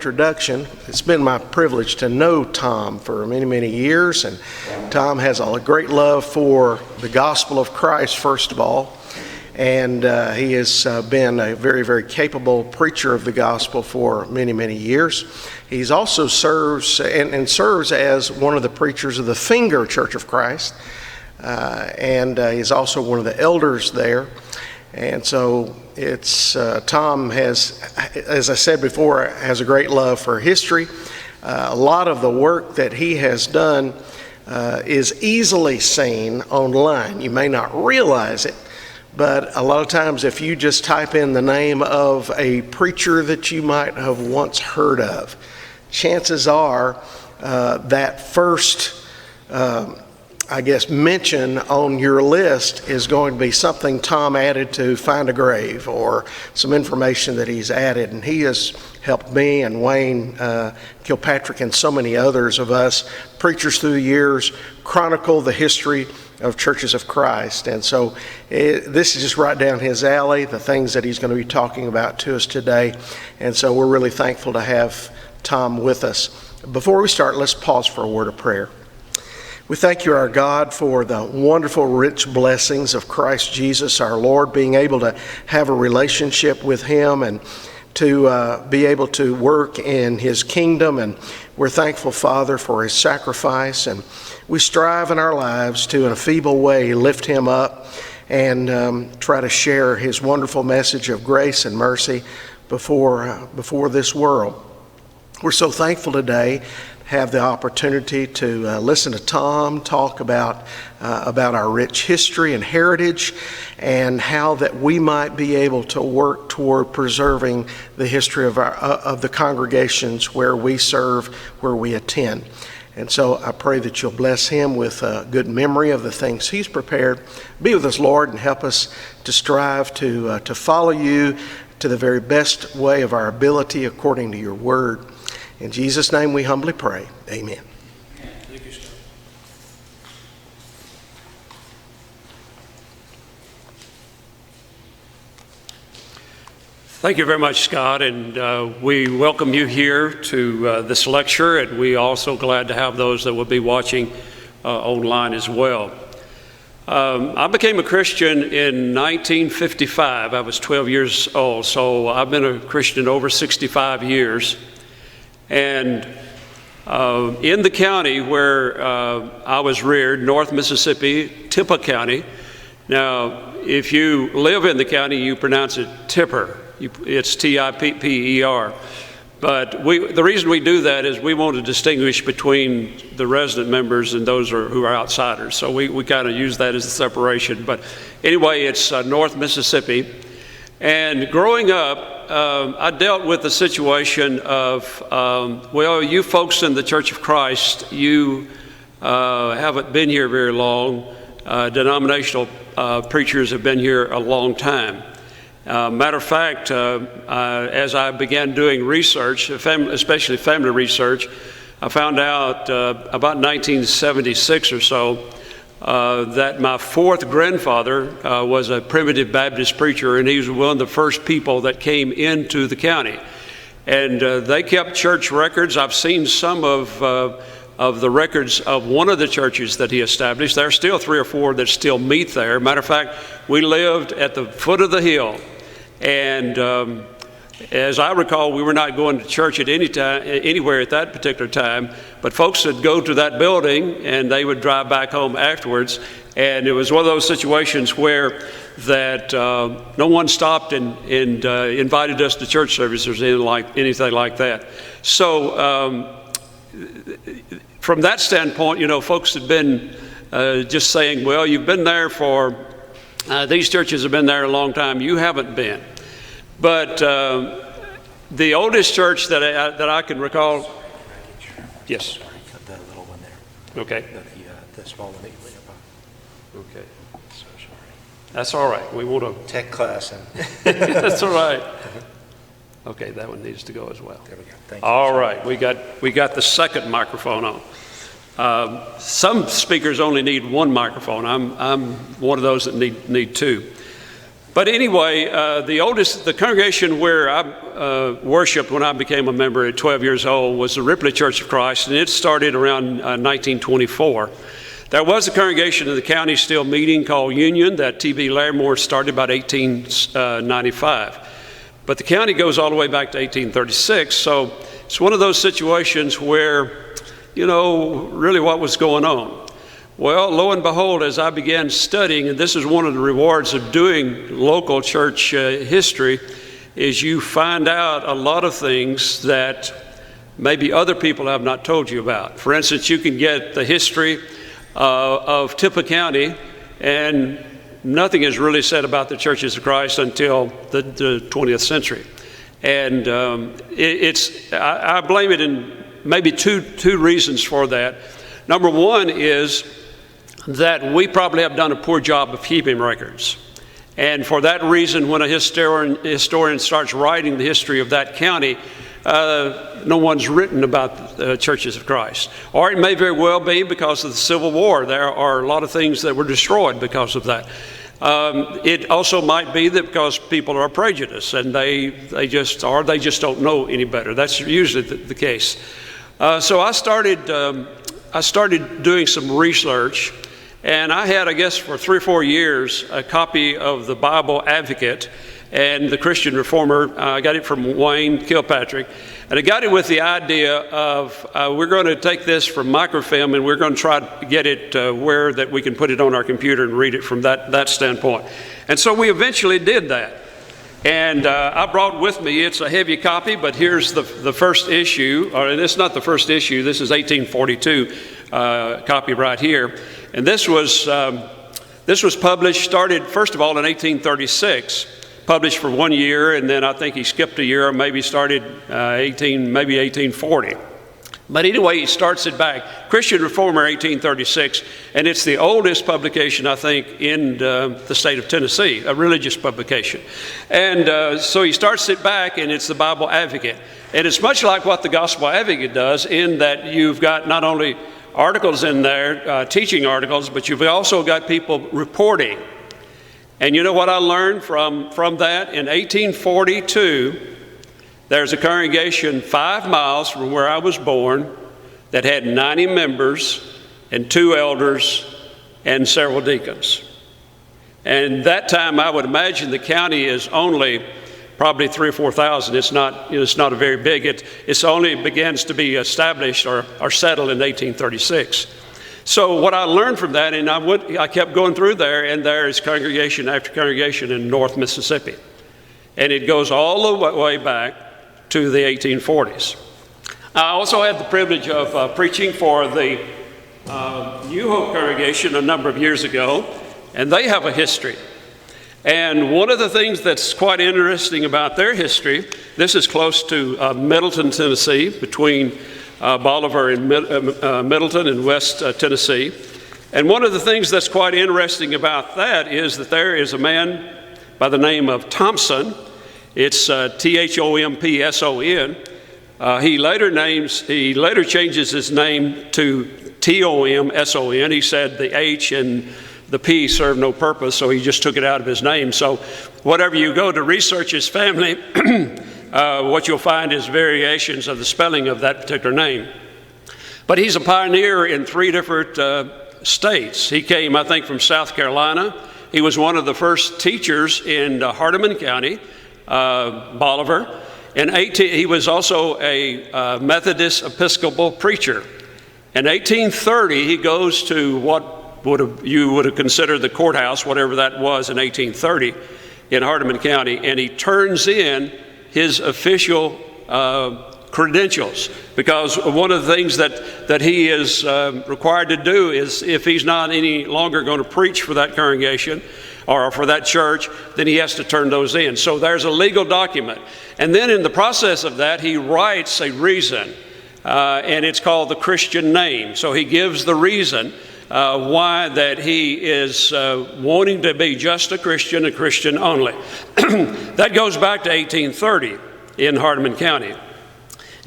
Introduction. It's been my privilege to know Tom for many, many years, and Tom has a great love for the gospel of Christ, first of all, and he has been a very, very capable preacher of the gospel for many, many years. He's also serves as one of the preachers of the Finger Church of Christ, and he's also one of the elders there. And so Tom has, as I said before, has a great love for history. A lot of the work that he has done is easily seen online. You may not realize it, but a lot of times if you just type in the name of a preacher that you might have once heard of, chances are that first mention on your list is going to be something Tom added to Find a Grave or some information that he's added. And he has helped me and Wayne Kilpatrick and so many others of us preachers through the years chronicle the history of Churches of Christ. And so this is just right down his alley, the things that he's going to be talking about to us today. And so we're really thankful to have Tom with us. Before we start, let's pause for a word of prayer. We thank you, our God, for the wonderful, rich blessings of Christ Jesus, our Lord, being able to have a relationship with Him and to be able to work in His kingdom. And we're thankful, Father, for His sacrifice. And we strive in our lives to, in a feeble way, lift Him up and try to share His wonderful message of grace and mercy before this world. We're so thankful today have the opportunity to listen to Tom talk about our rich history and heritage and how that we might be able to work toward preserving the history of the congregations where we serve, where we attend. And so I pray that you'll bless him with a good memory of the things he's prepared. Be with us, Lord, and help us to strive to follow you to the very best way of our ability according to your word. In Jesus' name we humbly pray. Amen. Thank you, sir. Thank you very much, Scott, and we welcome you here to this lecture, and we also glad to have those that will be watching online as well. I became a Christian in 1955. I was 12 years old, so I've been a Christian over 65 years. And in the county where I was reared, North Mississippi, Tipper County. Now, if you live in the county, you pronounce it Tipper. It's T-I-P-P-E-R. But the reason we do that is we want to distinguish between the resident members and those who are outsiders. So we kind of use that as a separation. But anyway, it's North Mississippi. And growing up, I dealt with the situation of, you folks in the Church of Christ, you haven't been here very long. Denominational preachers have been here a long time. Matter of fact, as I began doing research, especially family research, I found out about 1976 or so that my fourth grandfather was a primitive Baptist preacher, and he was one of the first people that came into the county. And they kept church records. I've seen some of the records of one of the churches that he established. There are still 3 or 4 that still meet there. Matter of fact, we lived at the foot of the hill, and as I recall, we were not going to church at anywhere at that particular time, but folks would go to that building and they would drive back home afterwards. And it was one of those situations where that no one stopped and invited us to church services or anything like that. So from that standpoint, folks had been just saying, well, you've been there for, these churches have been there a long time, you haven't been. But the oldest church that I can recall, yes. Cut that little one there. Okay. The small one that you laid up on. Okay. So sorry. That's all right. We want to. Tech class. That's all right. Okay, that one needs to go as well. There we go. Thank you. All right, we got the second microphone on. Some speakers only need one microphone. I'm one of those that need 2. But anyway, the congregation where I worshiped when I became a member at 12 years old was the Ripley Church of Christ, and it started around 1924. There was a congregation in the county still meeting called Union that T.B. Larimore started about 1895. But the county goes all the way back to 1836, so it's one of those situations where, really what was going on? Well, lo and behold, as I began studying, and this is one of the rewards of doing local church history, is you find out a lot of things that maybe other people have not told you about. For instance, you can get the history of Tippah County, and nothing is really said about the Churches of Christ until the 20th century. And I blame it in maybe two reasons for that. Number one is that we probably have done a poor job of keeping records. And for that reason, when a historian starts writing the history of that county, no one's written about the Churches of Christ. Or it may very well be because of the Civil War. There are a lot of things that were destroyed because of that. It also might be that because people are prejudiced and they just don't know any better. That's usually the case. So I started doing some research, and I had, I guess, for 3 or 4 years, a copy of the Bible Advocate and the Christian Reformer. I got it from Wayne Kilpatrick, and I got it with the idea of we're going to take this from microfilm and we're going to try to get it where that we can put it on our computer and read it from that standpoint. And so we eventually did that. And I brought with me, it's a heavy copy, but here's the first issue, and it's not the first issue, this is 1842 copy right here. And this was published, started first of all in 1836, published for 1 year, and then I think he skipped a year, or maybe started maybe 1840. But anyway, he starts it back. Christian Reformer, 1836, and it's the oldest publication, I think, in the state of Tennessee, a religious publication. And so he starts it back, and it's the Bible Advocate. And it's much like what the Gospel Advocate does, in that you've got not only articles in there, teaching articles, but you've also got people reporting. And you know what I learned from that? In 1842, there's a congregation 5 miles from where I was born that had 90 members and 2 elders and several deacons. And that time, I would imagine the county is only probably 3,000 or 4,000. It's not a very big. It's only begins to be established or settled in 1836. So what I learned from that, and I kept going through there, and there is congregation after congregation in North Mississippi. And it goes all the way back to the 1840s. I also had the privilege of preaching for the New Hope congregation a number of years ago, and they have a history. And one of the things that's quite interesting about their history, this is close to Middleton, Tennessee, between Bolivar and Middleton in West Tennessee. And one of the things that's quite interesting about that is that there is a man by the name of Thompson. It's Thompson. He later changes his name to Tomson. He said the H and the P served no purpose, so he just took it out of his name. So whatever you go to research his family, what you'll find is variations of the spelling of that particular name. But he's a pioneer in 3 different states. He came, I think, from South Carolina. He was one of the first teachers in Hardeman County, Bolivar. He was also a Methodist Episcopal preacher. In 1830, he goes to what you would have considered the courthouse, whatever that was in 1830 in Hardeman County, and he turns in his official credentials, because one of the things that he is required to do is, if he's not any longer going to preach for that congregation or for that church, then he has to turn those in. So there's a legal document. And then in the process of that, he writes a reason, and it's called the Christian name. So he gives the reason why that he is wanting to be just a Christian only. That goes back to 1830 in Hardeman County.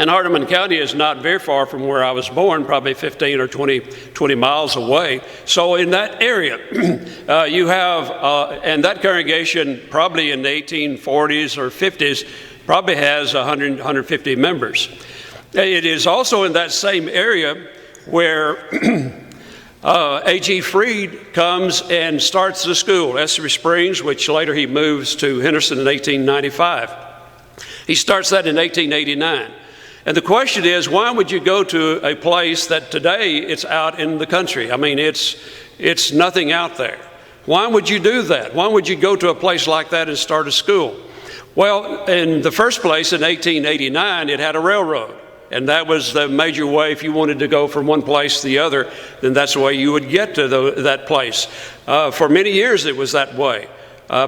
And Hardeman County is not very far from where I was born, probably 15 or 20 miles away. So in that area, you have, and that congregation probably in the 1840s or 50s probably has 100, 150 members. It is also in that same area where A.G. Freed comes and starts the school, Essery Springs, which later he moves to Henderson in 1895. He starts that in 1889. And the question is, why would you go to a place that today it's out in the country? I mean, it's nothing out there. Why would you do that? Why would you go to a place like that and start a school? Well, in the first place, in 1889, it had a railroad. And that was the major way. If you wanted to go from one place to the other, then that's the way you would get to that place. For many years, it was that way.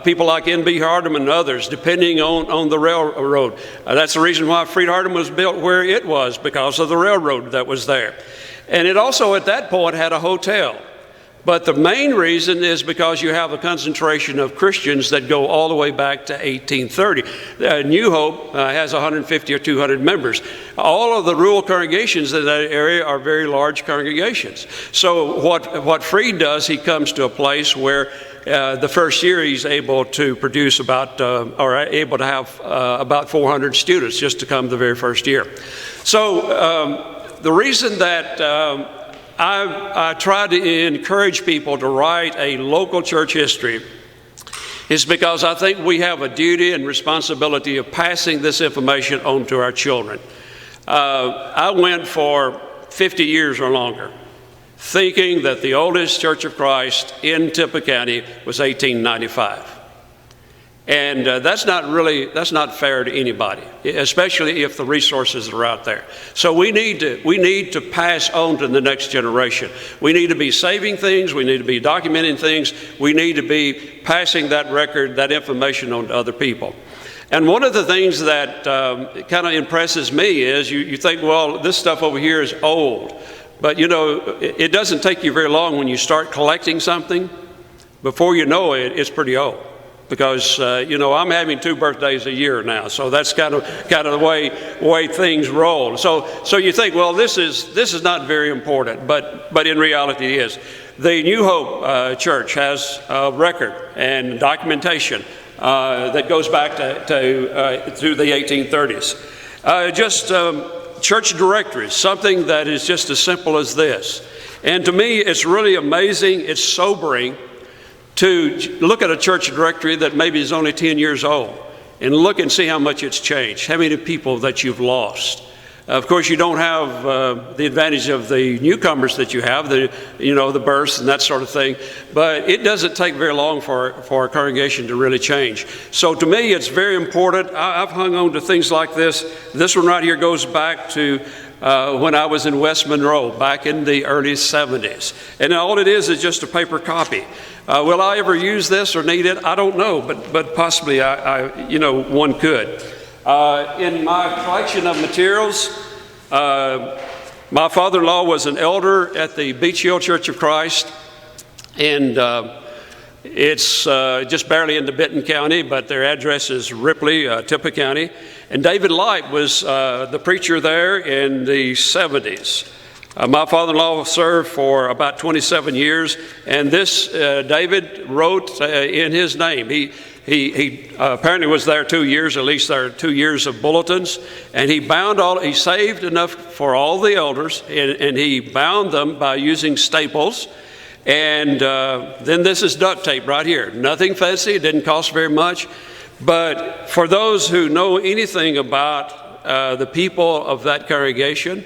People like N.B. Hardeman and others, depending on the railroad. That's the reason why Freed Hardeman was built where it was, because of the railroad that was there. And it also, at that point, had a hotel. But the main reason is because you have a concentration of Christians that go all the way back to 1830. New Hope has 150 or 200 members. All of the rural congregations in that area are very large congregations. So what Freed does, he comes to a place where the first year he's able to produce about, or able to have about 400 students just to come the very first year. So the reason that I try to encourage people to write a local church history is because I think we have a duty and responsibility of passing this information on to our children. I went for 50 years or longer thinking that the oldest Church of Christ in Tippah County was 1895. And that's not fair to anybody, especially if the resources are out there. So we need to pass on to the next generation. We need to be saving things. We need to be documenting things. We need to be passing that record, that information on to other people. And one of the things that kind of impresses me is you think, well, this stuff over here is old. But you know, it doesn't take you very long when you start collecting something. Before you know it, it's pretty old. Because you know, I'm having 2 birthdays a year now, so that's kind of the way things roll. So you think, well, this is not very important, but in reality it is. The New Hope Church has a record and documentation that goes back to through the 1830s. Church directories, something that is just as simple as this. And to me, it's really amazing. It's sobering to look at a church directory that maybe is only 10 years old and look and see how much it's changed, how many people that you've lost. Of course, you don't have the advantage of the newcomers that you have, the births and that sort of thing, but it doesn't take very long for a congregation to really change. So to me, it's very important. I've hung on to things like this. This one right here goes back to when I was in West Monroe back in the early 70s. And all it is just a paper copy. Will I ever use this or need it? I don't know, but possibly one could. In my collection of materials, my father-in-law was an elder at the Beach Hill Church of Christ, and it's just barely into Benton County, but their address is Ripley, Tippah County. And David Light was the preacher there in the 70s. My father-in-law served for about 27 years, and this David wrote in his name. He apparently was there 2 years, at least there are 2 years of bulletins, and he saved enough for all the elders, and he bound them by using staples. And then this is duct tape right here. Nothing fancy, it didn't cost very much. But for those who know anything about the people of that congregation,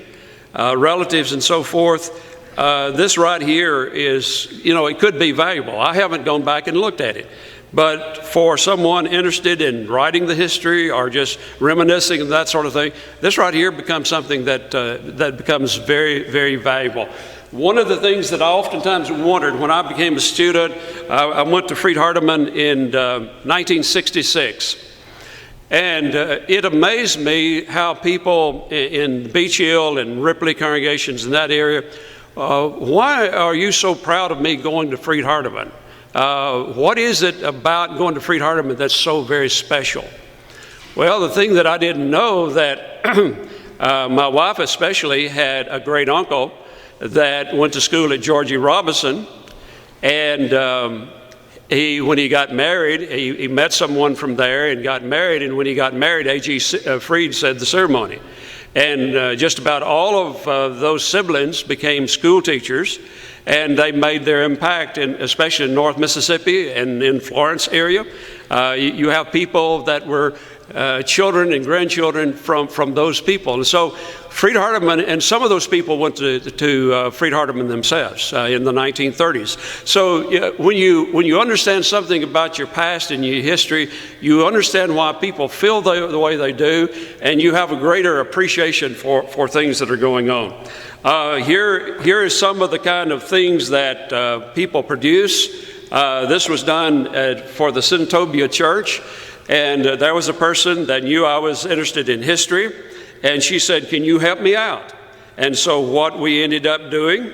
relatives and so forth, this right here is, it could be valuable. I haven't gone back and looked at it. But for someone interested in writing the history or just reminiscing and that sort of thing, this right here becomes something that becomes very, very valuable. One of the things that I oftentimes wondered when I became a student, I went to Freed Hardeman in 1966. And it amazed me how people in Beach Hill and Ripley congregations in that area, why are you so proud of me going to Freed Hardeman? What is it about going to Freed Hardeman that's so very special? Well, the thing that I didn't know that My wife especially had a great uncle that went to school at Georgie Robinson, and when he got married, he met someone from there and got married, and when he got married, A.G. Freed said the ceremony. And just about all of those siblings became school teachers, and they made their impact, especially in North Mississippi and in Florence area. You have people that were children and grandchildren from those people. And so Freed Hardeman, and some of those people went to Freed Hardeman themselves in the 1930s. So when you understand something about your past and your history, you understand why people feel the way they do, and you have a greater appreciation for things that are going on. Here is some of the kind of things that people produce. This was done for the Centobia Church, and there was a person that knew I was interested in history, and she said, "Can you help me out?" And so what we ended up doing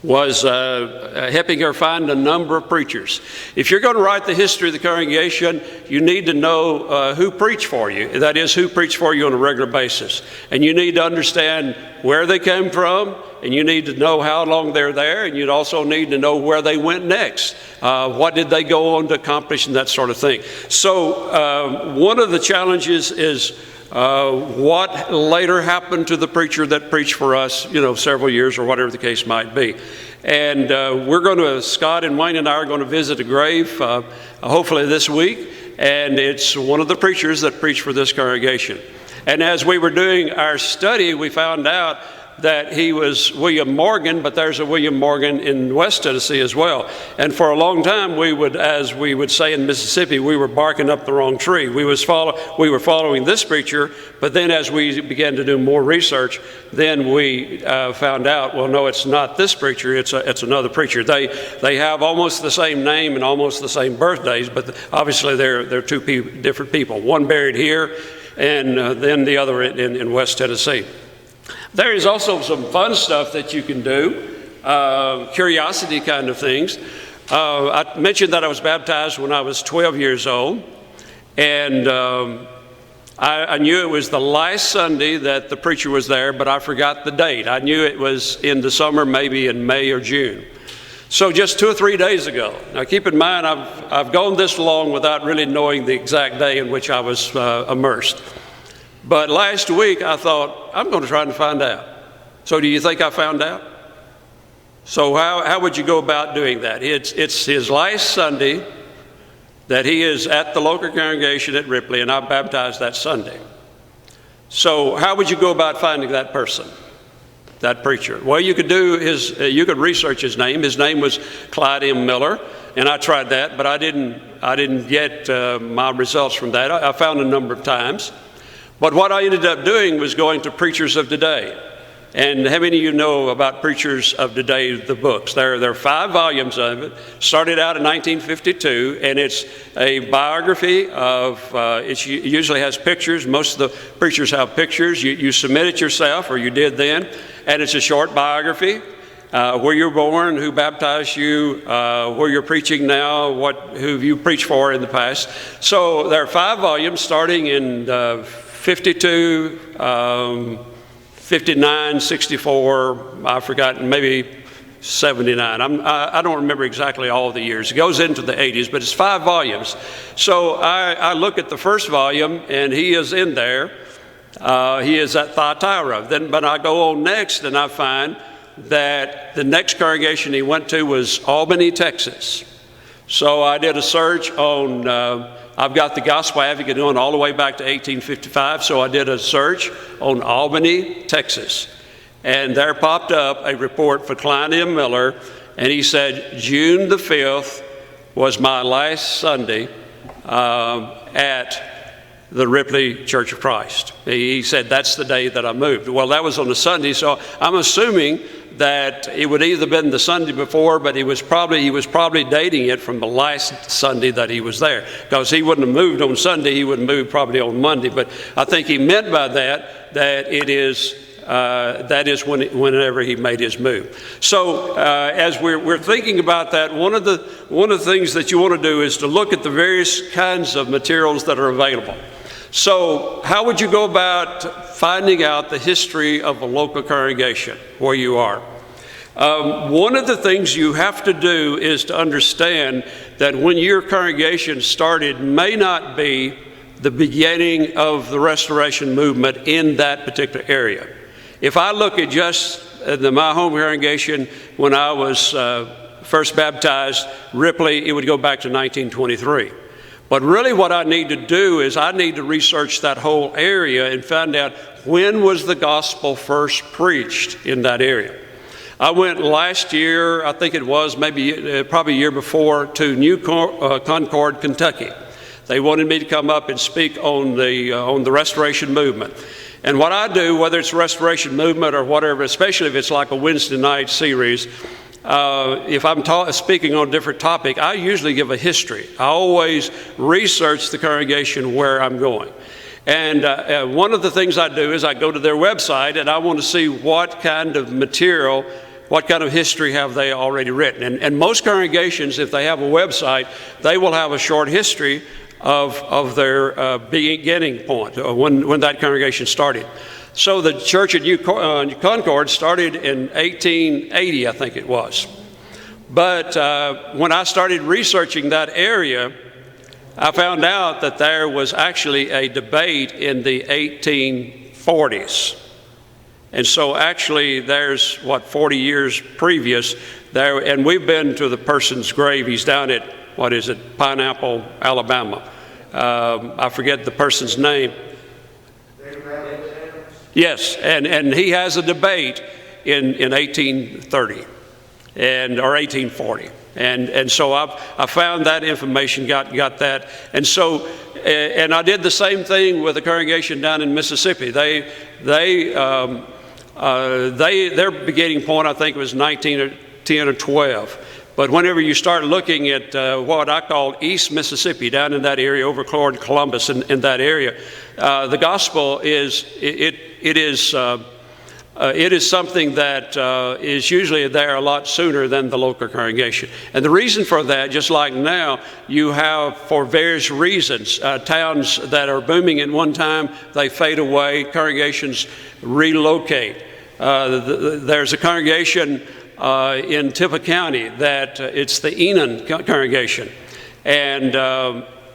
was helping her find a number of preachers. If you're going to write the history of the congregation, you need to know who preached for you. That is, who preached for you on a regular basis. And you need to understand where they came from, and you need to know how long they're there, and you'd also need to know where they went next. What did they go on to accomplish, and that sort of thing. So one of the challenges is what later happened to the preacher that preached for us, several years or whatever the case might be. And Scott and Wayne and I are going to visit a grave, hopefully this week, and it's one of the preachers that preached for this congregation. And as we were doing our study, we found out that he was William Morgan, but there's a William Morgan in West Tennessee as well. And for a long time, as we would say in Mississippi, we were barking up the wrong tree. We were following this preacher, but then as we began to do more research, then we found out, well, no, it's not this preacher, it's another preacher. They have almost the same name and almost the same birthdays, but obviously they're two different people. One buried here, and then the other in West Tennessee. There is also some fun stuff that you can do, curiosity kind of things. I mentioned that I was baptized when I was 12 years old, and I knew it was the last Sunday that the preacher was there, but I forgot the date. I knew it was in the summer, maybe in May or June. So just 2 or 3 days ago. Now keep in mind, I've gone this long without really knowing the exact day in which I was immersed. But last week I thought, I'm going to try and find out. So do you think I found out? So how would you go about doing that? It's his last Sunday that he is at the local congregation at Ripley, and I baptized that Sunday. So how would you go about finding that person, that preacher? Well, you could research his name. His name was Clyde M. Miller, and I tried that, but I didn't get my results from that. I found a number of times. But what I ended up doing was going to Preachers of Today. And how many of you know about Preachers of Today, the books? There are 5 volumes of it. Started out in 1952, and it's a biography of, it usually has pictures. Most of the preachers have pictures. You submit it yourself, or you did then. And it's a short biography. Where you're born, who baptized you, where you're preaching now, who you preached for in the past. So there are 5 volumes starting in 52, 59, 64, I've forgotten, maybe 79. I don't remember exactly all the years. It goes into the 80s, but it's 5 volumes. So I look at the first volume, and he is in there. He is at Thyatira. But I go on next, and I find that the next congregation he went to was Albany, Texas. So I did a search on, I've got the Gospel Advocate going all the way back to 1855, so I did a search on Albany, Texas. And there popped up a report for Clyde M. Miller, and he said, June the 5th was my last Sunday at the Ripley Church of Christ. He said, that's the day that I moved. Well, that was on a Sunday, so I'm assuming that it would either been the Sunday before, but he was probably dating it from the last Sunday that he was there, because he wouldn't have moved on Sunday, he would have moved probably on Monday. But I think he meant by that it is whenever he made his move. So as we're thinking about that, one of the things that you want to do is to look at the various kinds of materials that are available. So how would you go about finding out the history of a local congregation where you are? One of the things you have to do is to understand that when your congregation started may not be the beginning of the restoration movement in that particular area. If I look at just my home congregation when I was first baptized, Ripley, it would go back to 1923. But really what I need to do is I need to research that whole area and find out when was the gospel first preached in that area. I went last year, I think it was probably a year before, to New Concord, Kentucky. They wanted me to come up and speak on the restoration movement. And what I do, whether it's restoration movement or whatever, especially if it's like a Wednesday night series, if I'm speaking on a different topic, I usually give a history. I always research the congregation where I'm going. And one of the things I do is I go to their website and I want to see what kind of material, what kind of history have they already written. And most congregations, if they have a website, they will have a short history of their beginning point, when that congregation started. So the church at New Concord started in 1880, I think it was. But when I started researching that area, I found out that there was actually a debate in the 1840s. And so actually there's, 40 years previous there, and we've been to the person's grave. He's down at, Pineapple, Alabama. I forget the person's name. Yes, and he has a debate in 1830 or 1840, and so I found that information, got that, and so and I did the same thing with a congregation down in Mississippi. Their beginning point I think was 1910 or 12. But whenever you start looking at what I call East Mississippi, down in that area, over Columbus in that area, the gospel is something that is usually there a lot sooner than the local congregation. And the reason for that, just like now, you have, for various reasons, towns that are booming at one time, they fade away, congregations relocate. There's a congregation in Tippah County that it's the Enon congregation, and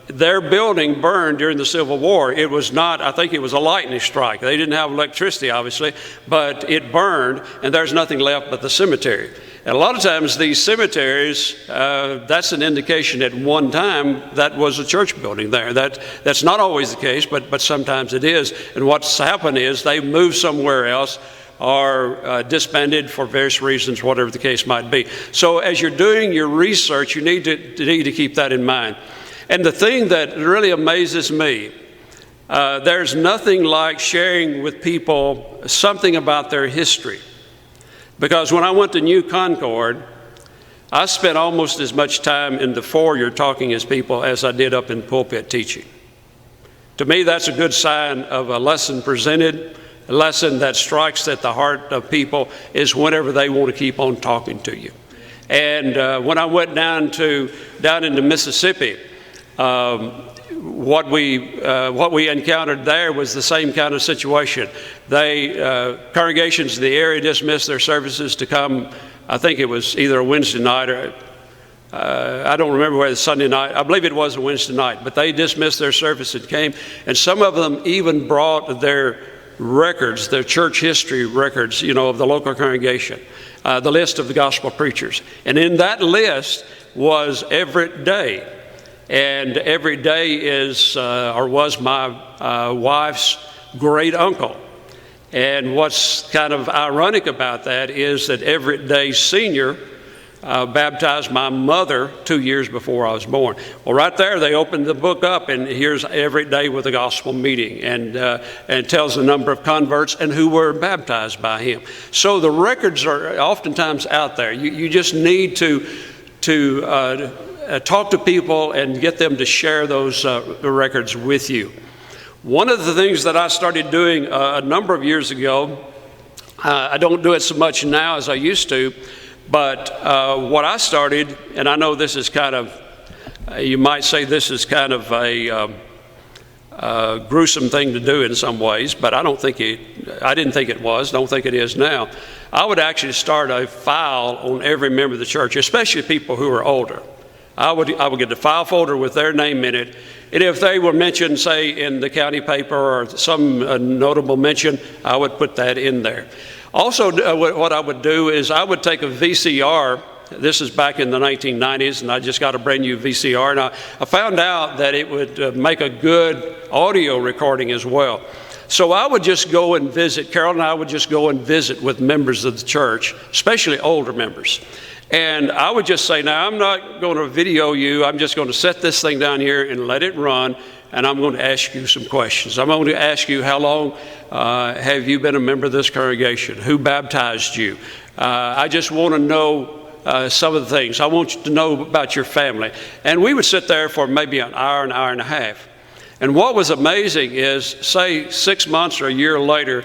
their building burned during the Civil War. It was not, I think it was a lightning strike. They didn't have electricity, obviously, but it burned, and there's nothing left but the cemetery. And a lot of times these cemeteries, that's an indication at one time that was a church building there. That's not always the case, but sometimes it is. And what's happened is they moved somewhere else, are disbanded for various reasons, whatever the case might be. So as you're doing your research, you need to keep that in mind. And the thing that really amazes me, there's nothing like sharing with people something about their history. Because when I went to New Concord, I spent almost as much time in the foyer talking as people as I did up in the pulpit teaching. To me, that's a good sign of a lesson presented. A lesson that strikes at the heart of people is whenever they want to keep on talking to you. And when I went down into Mississippi, what we encountered there was the same kind of situation. Congregations in the area dismissed their services to come. I think it was either a Wednesday night or I don't remember whether it's Sunday night. I believe it was a Wednesday night, but they dismissed their service and came. And some of them even brought their records, their church history records, of the local congregation, the list of the gospel preachers. And in that list was Everett Day. And Everett Day is, or was, my wife's great uncle. And what's kind of ironic about that is that Everett Day Sr. Baptized my mother 2 years before I was born. Well, right there, they opened the book up, and here's Everett Day with a gospel meeting, and tells the number of converts and who were baptized by him. So the records are oftentimes out there. You just need to talk to people and get them to share those records with you. One of the things that I started doing a number of years ago, I don't do it so much now as I used to, but what I started, and I know this is kind of, you might say this is kind of gruesome thing to do in some ways, but I didn't think it was, don't think it is now. I would actually start a file on every member of the church, especially people who are older. I would get the file folder with their name in it, and if they were mentioned, say, in the county paper or some notable mention, I would put that in there. Also, what I would do is I would take a VCR. This is back in the 1990s, and I just got a brand new VCR, and I found out that it would make a good audio recording as well. So I would just go and visit, Carol and I would just go and visit with members of the church, especially older members. And I would just say, now, I'm not going to video you. I'm just going to set this thing down here and let it run, and I'm going to ask you some questions. I'm going to ask you, how long have you been a member of this congregation? Who baptized you? I just want to know some of the things. I want you to know about your family. And we would sit there for maybe an hour and a half. And what was amazing is, say 6 months or a year later,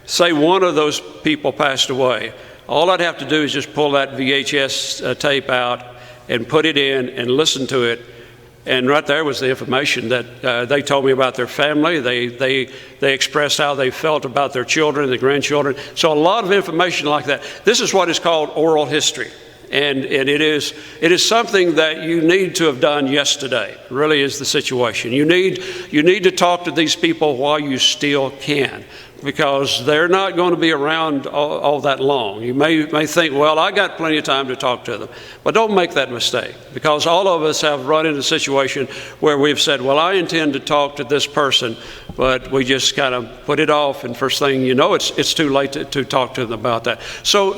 say one of those people passed away. All I'd have to do is just pull that VHS tape out and put it in and listen to it. And right there was the information that they told me about their family. They expressed how they felt about their children, their grandchildren. So a lot of information like that. This is what is called oral history. And it is something that you need to have done yesterday, really is the situation. You need to talk to these people while you still can, because they're not going to be around all that long. You may think, well, I got plenty of time to talk to them. But don't make that mistake, because all of us have run into a situation where we've said, well, I intend to talk to this person, but we just kind of put it off, and first thing you know, it's too late to talk to them about that. So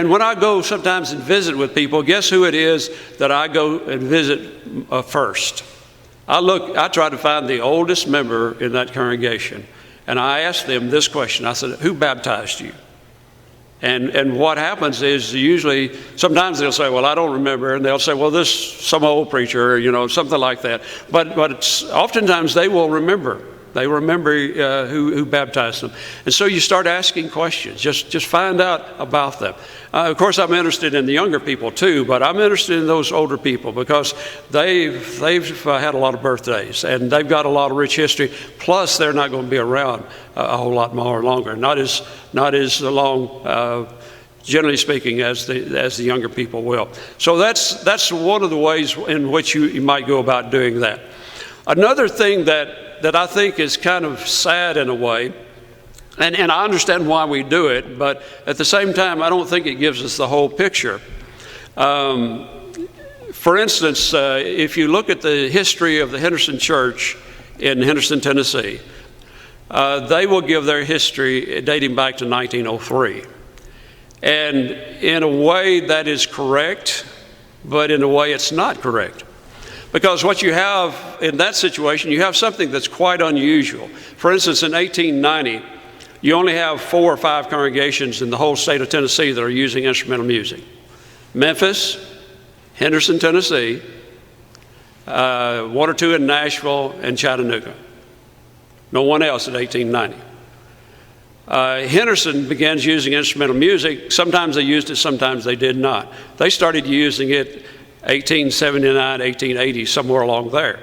and when I go sometimes and visit with people, guess who it is that I go and visit first? I try to find the oldest member in that congregation, and I ask them this question. I said, who baptized you? And what happens is usually, sometimes they'll say, well, I don't remember, and they'll say, well, this some old preacher, something like that. But oftentimes they will remember. They remember who baptized them. And so you start asking questions. Just find out about them. Of course, I'm interested in the younger people too, but I'm interested in those older people because they've had a lot of birthdays and they've got a lot of rich history. Plus, they're not going to be around a whole lot more longer. Not as long, generally speaking, as the younger people will. So that's one of the ways in which you might go about doing that. Another thing that I think is kind of sad in a way, and I understand why we do it, but at the same time, I don't think it gives us the whole picture. For instance, if you look at the history of the Henderson Church in Henderson, Tennessee, they will give their history dating back to 1903. And in a way that is correct, but in a way it's not correct. Because what you have in that situation, you have something that's quite unusual. For instance, in 1890, you only have 4 or 5 congregations in the whole state of Tennessee that are using instrumental music. Memphis, Henderson, Tennessee, 1 or 2 in Nashville and Chattanooga. No one else in 1890. Henderson begins using instrumental music. Sometimes they used it, sometimes they did not. They started using it 1879, 1880, somewhere along there.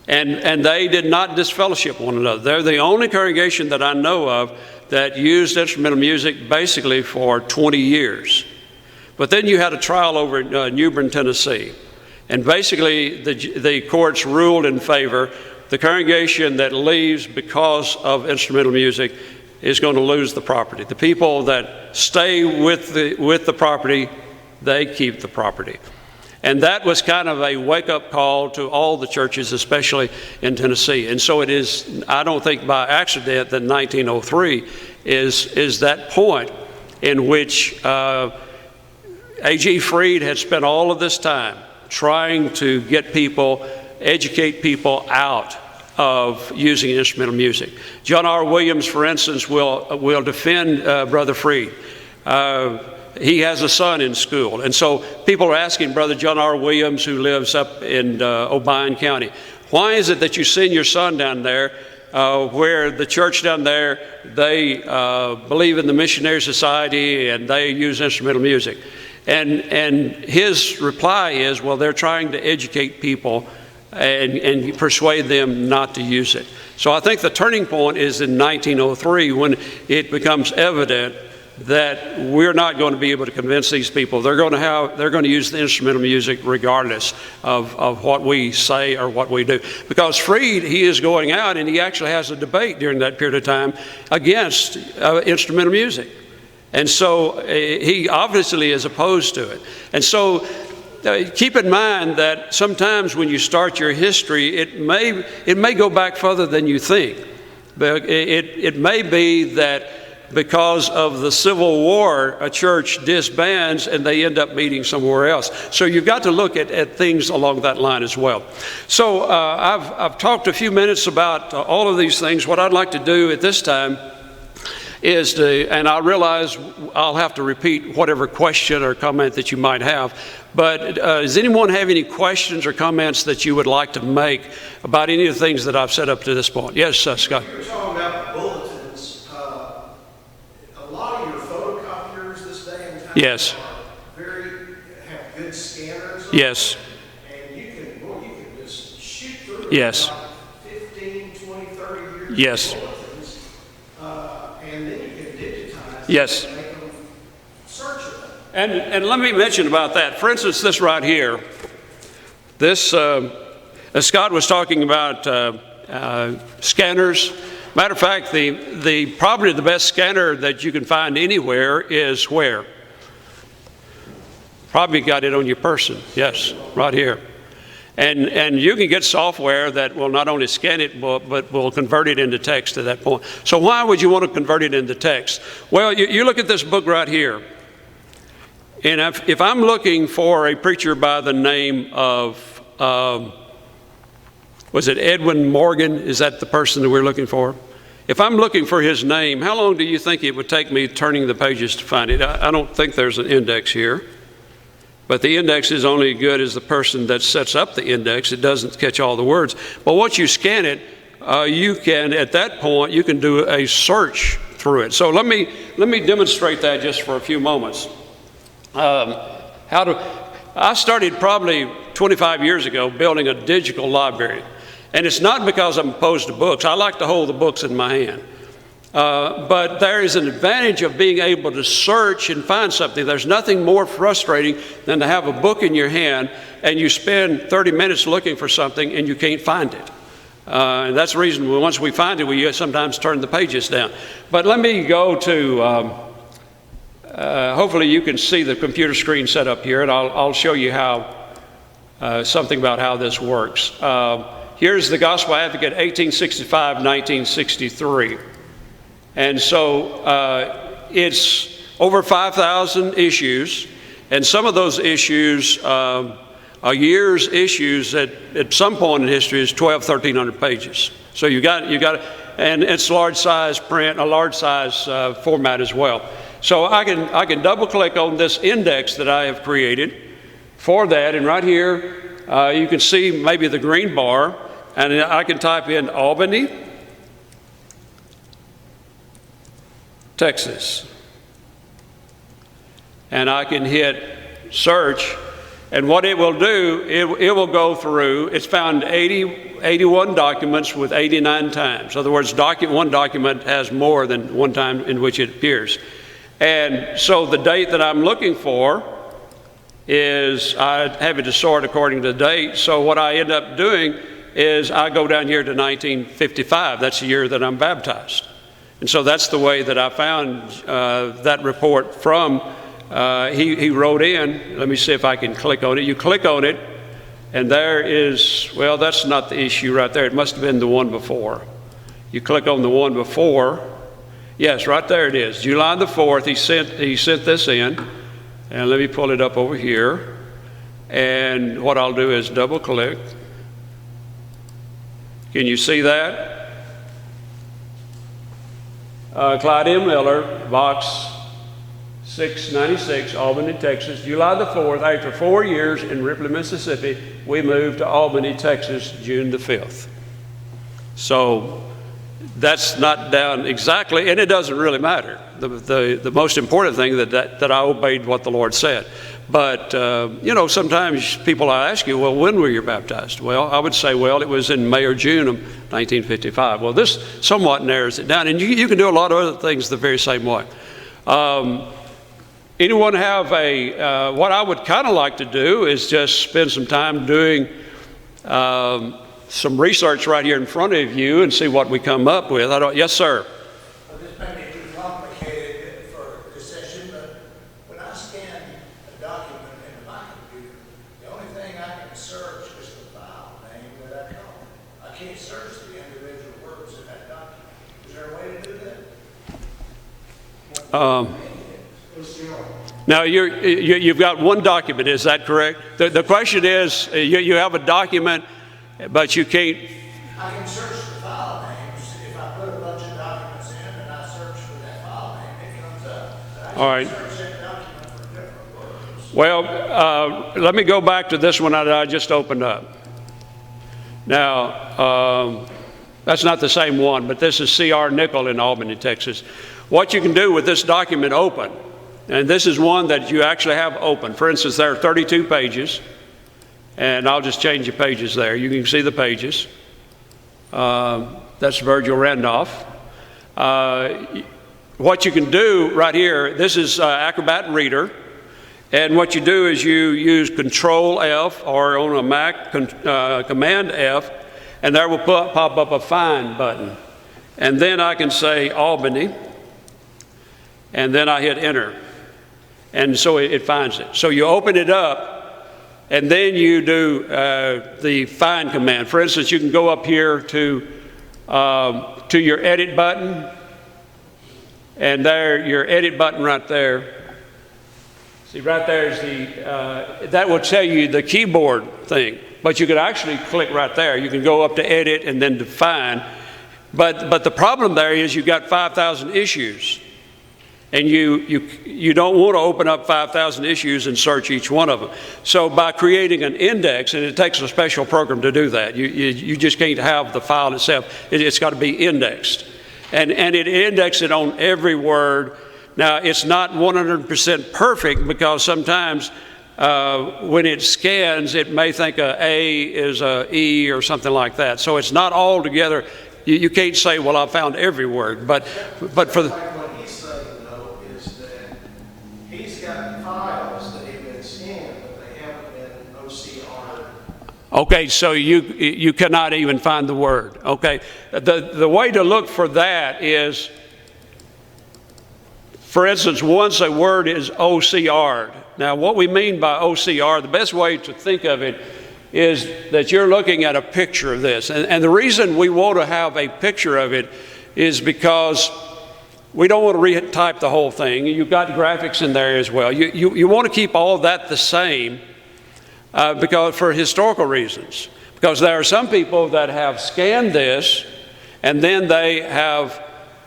And they did not disfellowship one another. They're the only congregation that I know of that used instrumental music basically for 20 years. But then you had a trial over in New Bern, Tennessee. And basically the courts ruled in favor. The congregation that leaves because of instrumental music is going to lose the property. The people that stay with the property, they keep the property. And that was kind of a wake-up call to all the churches, especially in Tennessee. And so it is, I don't think by accident that 1903 is that point in which A.G. Freed had spent all of this time trying to get people, educate people out of using instrumental music. John R. Williams, for instance, will defend Brother Freed. He has a son in school. And so people are asking Brother John R. Williams, who lives up in Obion County, why is it that you send your son down there where the church down there, they believe in the missionary society and they use instrumental music? And his reply is, well, they're trying to educate people and persuade them not to use it. So I think the turning point is in 1903 when it becomes evident that we're not going to be able to convince these people. They're going to use the instrumental music regardless of what we say or what we do. Because Freed, he is going out and he actually has a debate during that period of time against instrumental music. And so he obviously is opposed to it. And so keep in mind that sometimes when you start your history, it may go back further than you think. But it may be that because of the Civil War, a church disbands and they end up meeting somewhere else. So you've got to look at things along that line as well. So I've talked a few minutes about all of these things. What I'd like to do at this time is and I realize I'll have to repeat whatever question or comment that you might have, but does anyone have any questions or comments that you would like to make about any of the things that I've said up to this point? Yes, Scott. You were talking about bulletins. A lot of your photocopiers this day and time Yes. have good scanners. Yes. And you can just shoot through Yes. like 15, 20, 30 years. Yes. Bulletins, and then you can digitize Yes. and make them searchable. And let me mention about that. For instance, this right here, this, as Scott was talking about scanners. Matter of fact, probably the best scanner that you can find anywhere is where? Probably got it on your person. Yes, right here. And you can get software that will not only scan it, but will convert it into text at that point. So why would you want to convert it into text? Well, you look at this book right here. And if I'm looking for a preacher by the name of, was it Edwin Morgan? Is that the person that we're looking for? If I'm looking for his name, how long do you think it would take me turning the pages to find it? I don't think there's an index here. But the index is only as good as the person that sets up the index. It doesn't catch all the words. But once you scan it, you can, at that point, you can do a search through it. So let me demonstrate that just for a few moments. I started probably 25 years ago building a digital library. And it's not because I'm opposed to books. I like to hold the books in my hand. But there is an advantage of being able to search and find something. There's nothing more frustrating than to have a book in your hand and you spend 30 minutes looking for something and you can't find it. And that's the reason once we find it, we sometimes turn the pages down. But let me go to, hopefully you can see the computer screen set up here, and I'll show you how, something about how this works. Here's the Gospel Advocate, 1865, 1963. And so it's over 5,000 issues, and some of those issues are years issues at some point in history is 1,300 pages. So you got, and it's large size print, a large size format as well. So I can double click on this index that I have created for that, and right here you can see maybe the green bar, and I can type in Albany, Texas. And I can hit search, and what it will do, it will go through, it's found 81 documents with 89 times. In other words, one document has more than one time in which it appears. And so the date that I'm looking for is, I have it to sort according to the date, so what I end up doing is I go down here to 1955, that's the year that I'm baptized. And so that's the way that I found that report from, he wrote in, let me see if I can click on it. You click on it, and there is, well, that's not the issue right there. It must have been the one before. You click on the one before. Yes, right there it is. July the 4th, he sent this in. And let me pull it up over here. And what I'll do is double click. Can you see that? Clyde M. Miller, box 696, Albany, Texas, July the 4th. After 4 years in Ripley, Mississippi, we moved to Albany, Texas, June the 5th. So that's not down exactly, and it doesn't really matter. The most important thing that I obeyed what the Lord said. But, you know, sometimes people ask you, well, when were you baptized? Well, I would say, well, it was in May or June of 1955. Well, this somewhat narrows it down. And you can do a lot of other things the very same way. Anyone have what I would kind of like to do is just spend some time doing some research right here in front of you and see what we come up with. Yes, sir. This may be too complicated for this session, but when I scan a document into my computer, the only thing I can search is the file name that I call. I can't search the individual words in that document. Is there a way to do that? Now, you've got one document, is that correct? The question is, you have a document, but you can't... I can search the file names. If I put a bunch of documents in and I search for that file name, it comes up. But I All right. search that document for different words. Well, let me go back to this one that I just opened up. Now, that's not the same one, but this is C.R. Nickel in Albany, Texas. What you can do with this document open, and this is one that you actually have open. For instance, there are 32 pages, and I'll just change the pages there. You can see the pages. That's Virgil Randolph. What you can do right here, this is Acrobat Reader, and what you do is you use Control F, or on a Mac, Command F, and there will pop up a Find button. And then I can say Albany, and then I hit Enter. And so it finds it. So you open it up, and then you do the Find command. For instance, you can go up here to your Edit button, and there, your Edit button right there. See, right there is that will tell you the keyboard thing. But you could actually click right there. You can go up to Edit and then to Find. But the problem there is you've got 5,000 issues. And you don't want to open up 5,000 issues and search each one of them. So by creating an index, and it takes a special program to do that, you just can't have the file itself. It's got to be indexed. And it indexes it on every word. Now, it's not 100% perfect because sometimes when it scans, it may think A is a E or something like that. So it's not all together. You can't say, well, I found every word. But for the... What he's saying, though, is that he's got files that have been scanned, but they haven't been OCR'd. Okay, so you cannot even find the word. Okay, the way to look for that is, for instance, once a word is OCR'd. Now, what we mean by OCR, the best way to think of it is that you're looking at a picture of this. And the reason we want to have a picture of it is because we don't want to retype the whole thing. You've got graphics in there as well. You want to keep all of that the same because for historical reasons. Because there are some people that have scanned this and then they have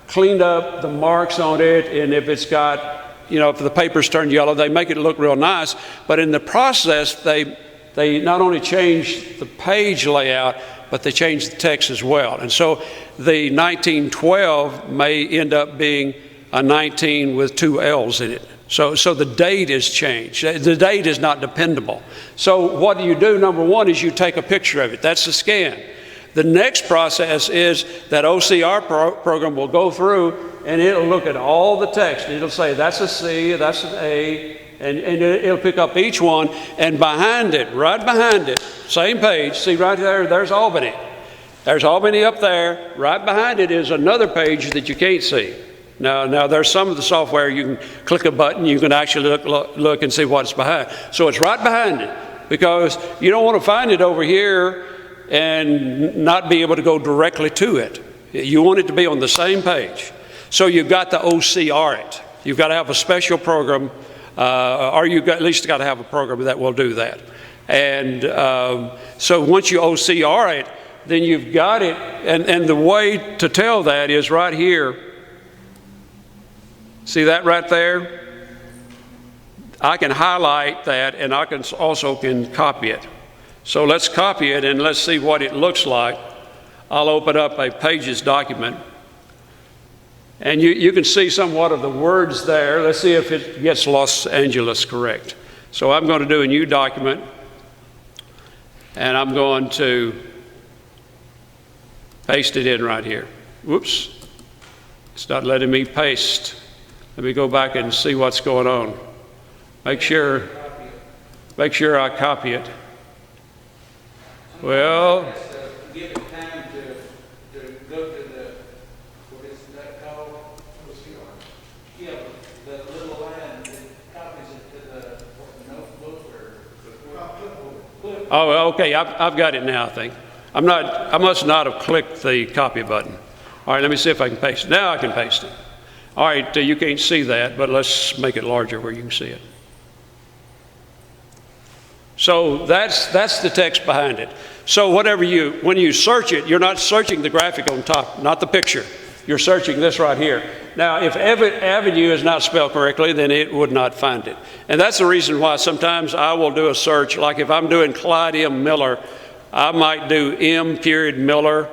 cleaned up the marks on it, and if it's got, if the paper's turned yellow, they make it look real nice. But in the process, they not only change the page layout, but they change the text as well. And so the 1912 may end up being a 19 with 2 L's in it. So the date is changed. The date is not dependable. So what do? Number one is you take a picture of it. That's the scan. The next process is that OCR program will go through and it'll look at all the text. It'll say that's a C, that's an A, and it'll pick up each one, and behind it, right behind it, same page, see right there, there's Albany. There's Albany up there. Right behind it is another page that you can't see. Now there's some of the software you can click a button, you can actually look and see what's behind. So it's right behind it, because you don't want to find it over here and not be able to go directly to it. You want it to be on the same page. So you've got to OCR it. You've got to have a special program, or you've at least got to have a program that will do that. And so once you OCR it, then you've got it, and the way to tell that is right here. See that right there? I can highlight that, and I can also copy it. So let's copy it and let's see what it looks like. I'll open up a Pages document. And you can see somewhat of the words there. Let's see if it gets Los Angeles correct. So I'm going to do a new document, and I'm going to paste it in right here. Whoops, it's not letting me paste. Let me go back and see what's going on. Make sure I copy it. Well, give it time to go to the, what is that called? Yeah, the little line that copies it to the notebook or. oh, okay, I've got it now, I think. I must not have clicked the copy button. All right, let me see if I can paste it. Now I can paste it. All right, you can't see that, but let's make it larger where you can see it. So that's the text behind it. So when you search it, you're not searching the graphic on top, not the picture. You're searching this right here. Now, if Avenue is not spelled correctly, then it would not find it. And that's the reason why sometimes I will do a search, like if I'm doing Clyde M. Miller, I might do M. Miller.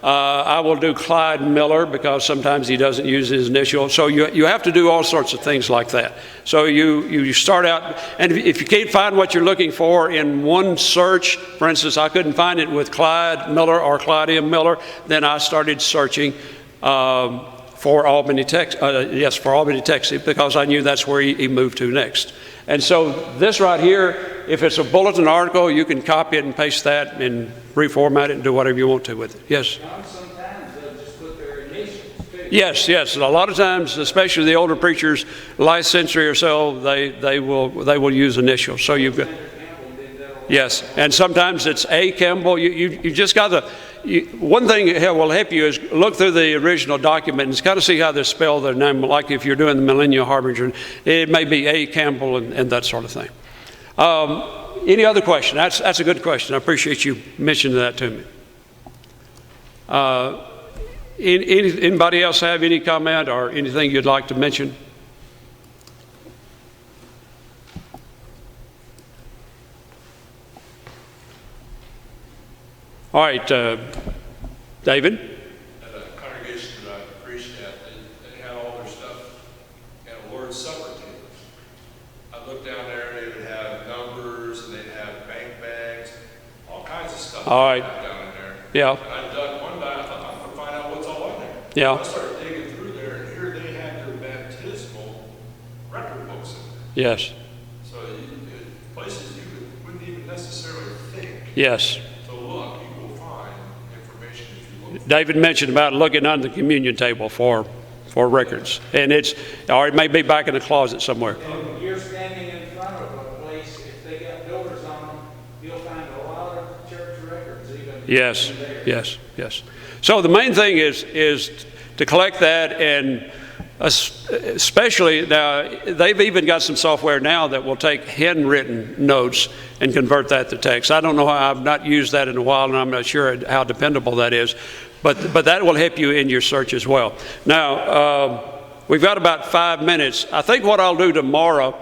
I will do Clyde Miller because sometimes he doesn't use his initial. So you have to do all sorts of things like that. So you start out, and if you can't find what you're looking for in one search, for instance, I couldn't find it with Clyde Miller or Clyde M. Miller, then I started searching for Albany, Texas, for Albany, Texas, because I knew that's where he moved to next. And so this right here, if it's a bulletin article, you can copy it and paste that and reformat it and do whatever you want to with it. Yes? Sometimes they'll just put their initials too. Yes. A lot of times, especially the older preachers, last century or so, they will use initials. So you've got, yes, and sometimes it's A. Campbell. You just got to. One thing that will help you is look through the original document and kind of see how they spell their name. Like if you're doing the Millennial Harbinger, it may be A. Campbell and that sort of thing. Any other question? That's a good question. I appreciate you mentioning that to me. Anybody else have any comment or anything you'd like to mention? All right, David? At a congregation that I preached at, they had all their stuff in a Lord's Supper table. I looked down there and they would have numbers and they'd have bank bags, all kinds of stuff All right. down in there. Yeah. And I dug one day, I thought I'm going to find out what's all in there. Yeah. I started digging through there and here they had their baptismal record books in there. Yes. So places you wouldn't even necessarily think Yes. to look, you will find information if you look. David mentioned about looking under the communion table for records, and or it may be back in the closet somewhere. And you're standing in front of a place, if they got doors on them, you'll find a lot of church records even. Yes, there. yes. So the main thing is to collect that, and especially now they've even got some software now that will take handwritten notes and convert that to text. I don't know how, I've not used that in a while, and I'm not sure how dependable that is, but that will help you in your search as well. Now we've got about 5 minutes. I think what I'll do tomorrow,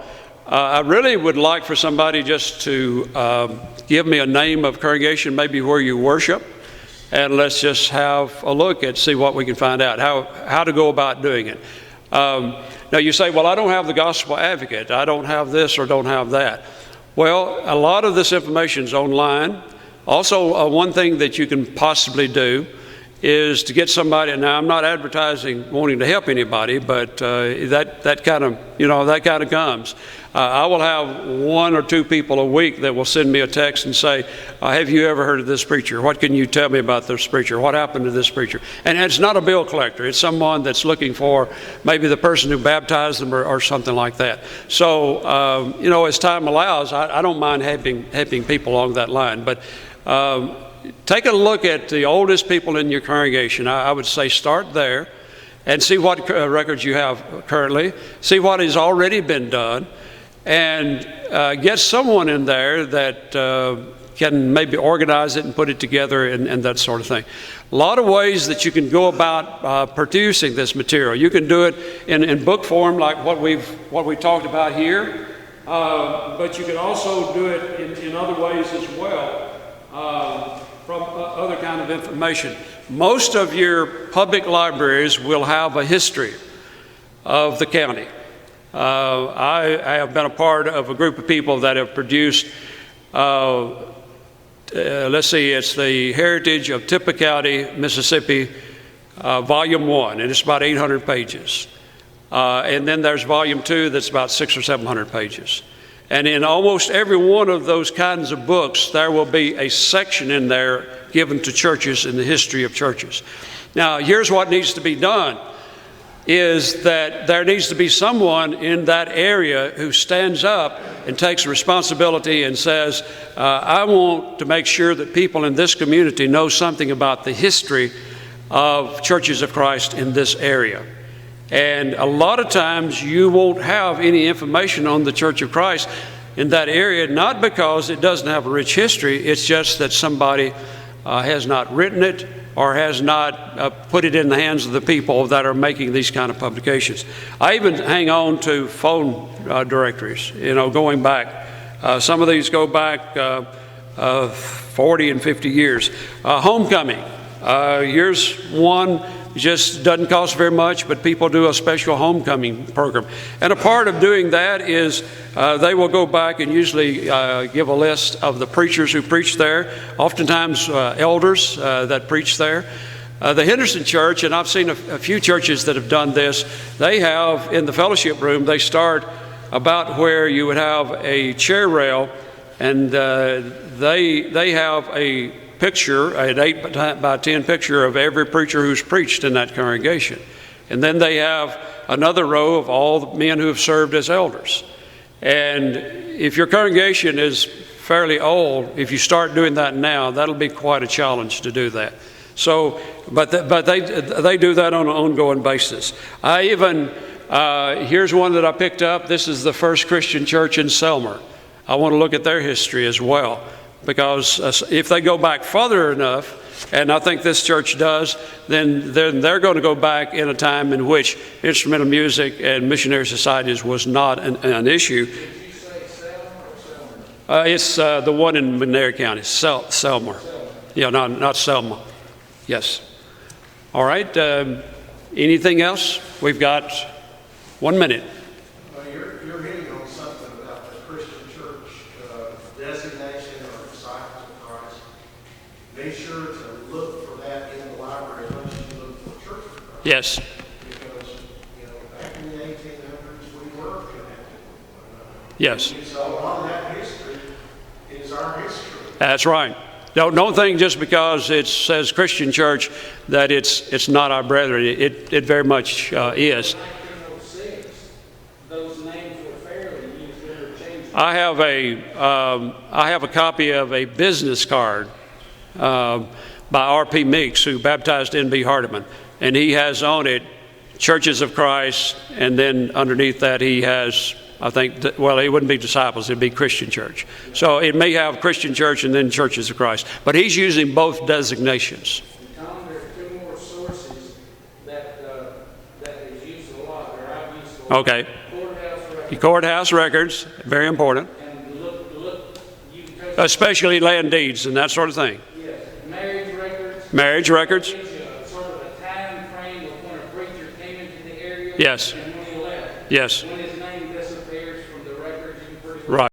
I really would like for somebody just to give me a name of congregation, maybe where you worship, and let's just have a look and see what we can find out, how to go about doing it. Now you say, well, I don't have the Gospel Advocate, I don't have this or don't have that. Well, a lot of this information is online. Also, one thing that you can possibly do is to get somebody. Now, I'm not advertising wanting to help anybody, but that kind of comes. I will have 1 or 2 people a week that will send me a text and say, have you ever heard of this preacher? What can you tell me about this preacher? What happened to this preacher? And it's not a bill collector. It's someone that's looking for maybe the person who baptized them or something like that. So, as time allows, I don't mind helping people along that line. But take a look at the oldest people in your congregation. I would say start there and see what records you have currently, see what has already been done, and get someone in there that can maybe organize it and put it together and that sort of thing. A lot of ways that you can go about producing this material. You can do it in book form, like what we talked about here, but you can also do it in other ways as well, from other kind of information. Most of your public libraries will have a history of the county. I have been a part of a group of people that have produced, let's see, it's the Heritage of Tippah County, Mississippi, Volume 1, and it's about 800 pages. And then there's Volume 2 that's about 600 or 700 pages. And in almost every one of those kinds of books, there will be a section in there given to churches in the history of churches. Now, here's what needs to be done, is that there needs to be someone in that area who stands up and takes responsibility and says, I want to make sure that people in this community know something about the history of Churches of Christ in this area. And a lot of times you won't have any information on the Church of Christ in that area, not because it doesn't have a rich history, it's just that somebody has not written it or has not put it in the hands of the people that are making these kind of publications. I even hang on to phone directories, going back. Some of these go back 40 and 50 years. Homecoming. Here's one. Just doesn't cost very much, but people do a special homecoming program. And a part of doing that is they will go back and usually give a list of the preachers who preach there, oftentimes elders that preach there. The Henderson Church, and I've seen a few churches that have done this, they have in the fellowship room, they start about where you would have a chair rail, and they have a picture, an 8 by 10 picture of every preacher who's preached in that congregation. And then they have another row of all the men who have served as elders. And if your congregation is fairly old, if you start doing that now, that'll be quite a challenge to do that. So, but they do that on an ongoing basis. I even, here's one that I picked up. This is the First Christian Church in Selmer. I want to look at their history as well, because if they go back further enough, and I think this church does, then they're going to go back in a time in which instrumental music and missionary societies was not an issue. Did you say Selma or Selmer? It's the one in McNair County, Selmer. Yeah, not Selma. Yes. All right. Anything else? We've got 1 minute. You're hitting on something about the Christian church designation or disciples of Christ. Be sure to look for that in the library as much as you look for Church of Christ. Yes. Because, back in the 1800s, we were connected with one another. Yes. And so a lot of that history is our history. That's right. Don't think just because it says Christian church that it's not our brethren. It very much is. In 1906, those names were fairly used interchangeably. I have a copy of a business card by R.P. Meeks, who baptized N.B. Hardeman, and he has on it Churches of Christ, and then underneath that he has, I think, it wouldn't be disciples, it'd be Christian church. So it may have Christian church and then Churches of Christ, but he's using both designations. Tom, there are two more sources that is used a lot, or I've used a lot. Okay. Courthouse records. Courthouse records, very important, And look, you touched. especially land deeds and that sort of thing. Yes, marriage records. Marriage records, Gives you a sort of a time frame of when a preacher came into the area. Yes. And when he left. yes, When his name disappears from the records, you pretty much right.